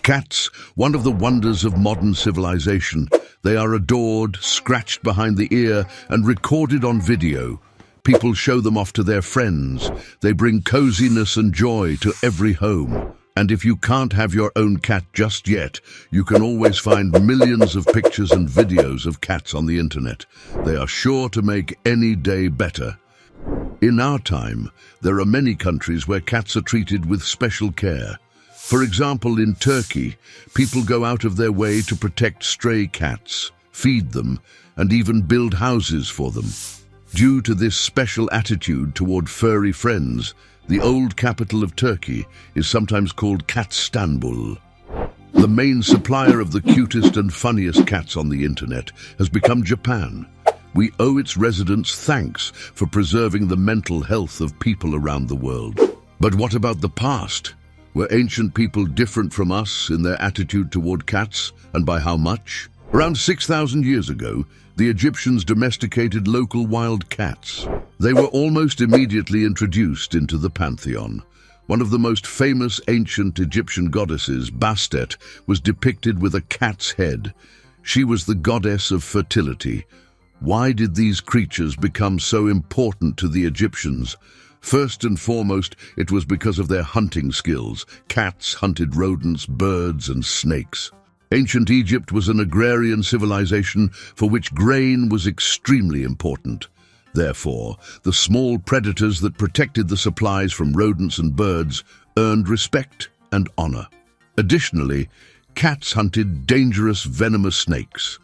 Cats, one of the wonders of modern civilization. They are adored, scratched behind the ear, and recorded on video. People show them off to their friends. They bring coziness and joy to every home. And if you can't have your own cat just yet, you can always find millions of pictures and videos of cats on the internet. They are sure to make any day better. In our time, there are many countries where cats are treated with special care. For example, in Turkey, people go out of their way to protect stray cats, feed them, and even build houses for them. Due to this special attitude toward furry friends, the old capital of Turkey is sometimes called Catstanbul. The main supplier of the cutest and funniest cats on the internet has become Japan. We owe its residents thanks for preserving the mental health of people around the world. But what about the past? Were ancient people different from us in their attitude toward cats, and by how much? Around 6,000 years ago, the Egyptians domesticated local wild cats. They were almost immediately introduced into the pantheon. One of the most famous ancient Egyptian goddesses, Bastet, was depicted with a cat's head. She was the goddess of fertility. Why did these creatures become so important to the Egyptians? First and foremost, it was because of their hunting skills. Cats hunted rodents, birds, and snakes. Ancient Egypt was an agrarian civilization for which grain was extremely important. Therefore, the small predators that protected the supplies from rodents and birds earned respect and honor. Additionally, cats hunted dangerous, venomous snakes.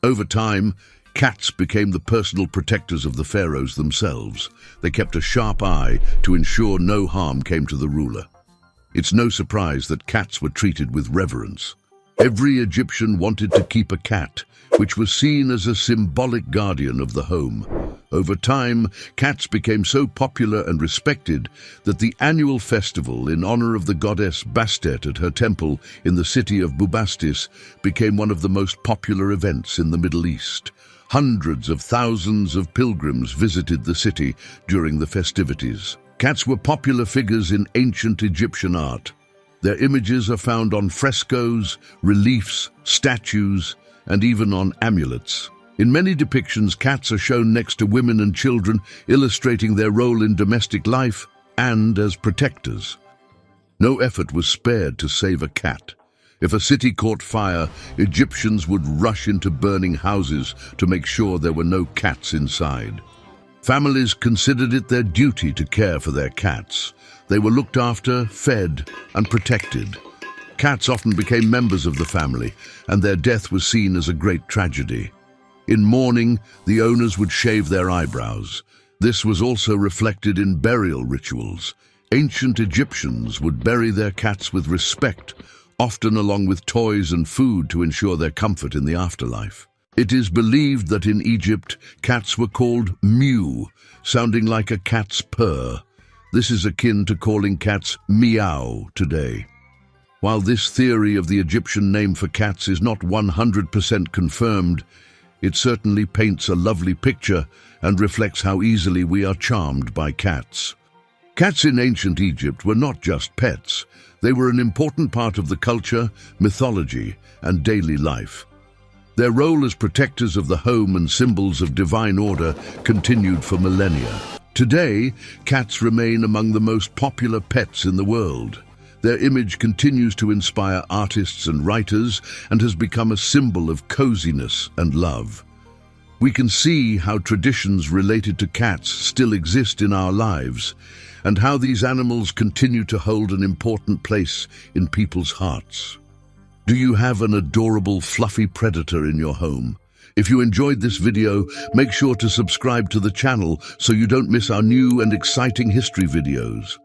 Over time, cats became the personal protectors of the pharaohs themselves. They kept a sharp eye to ensure no harm came to the ruler. It's no surprise that cats were treated with reverence. Every Egyptian wanted to keep a cat, which was seen as a symbolic guardian of the home. Over time, cats became so popular and respected that the annual festival in honor of the goddess Bastet at her temple in the city of Bubastis became one of the most popular events in the Middle East. Hundreds of thousands of pilgrims visited the city during the festivities. Cats were popular figures in ancient Egyptian art. Their images are found on frescoes, reliefs, statues, and even on amulets. In many depictions, cats are shown next to women and children, illustrating their role in domestic life and as protectors. No effort was spared to save a cat. If a city caught fire, Egyptians would rush into burning houses to make sure there were no cats inside. Families considered it their duty to care for their cats. They were looked after, fed, and protected. Cats often became members of the family, and their death was seen as a great tragedy. In mourning, the owners would shave their eyebrows. This was also reflected in burial rituals. Ancient Egyptians would bury their cats with respect, often along with toys and food to ensure their comfort in the afterlife. It is believed that in Egypt, cats were called mew, sounding like a cat's purr. This is akin to calling cats meow today. While this theory of the Egyptian name for cats is not 100% confirmed, it certainly paints a lovely picture and reflects how easily we are charmed by cats. Cats in ancient Egypt were not just pets. They were an important part of the culture, mythology, and daily life. Their role as protectors of the home and symbols of divine order continued for millennia. Today, cats remain among the most popular pets in the world. Their image continues to inspire artists and writers and has become a symbol of coziness and love. We can see how traditions related to cats still exist in our lives, and how these animals continue to hold an important place in people's hearts. Do you have an adorable, fluffy predator in your home? If you enjoyed this video, make sure to subscribe to the channel so you don't miss our new and exciting history videos.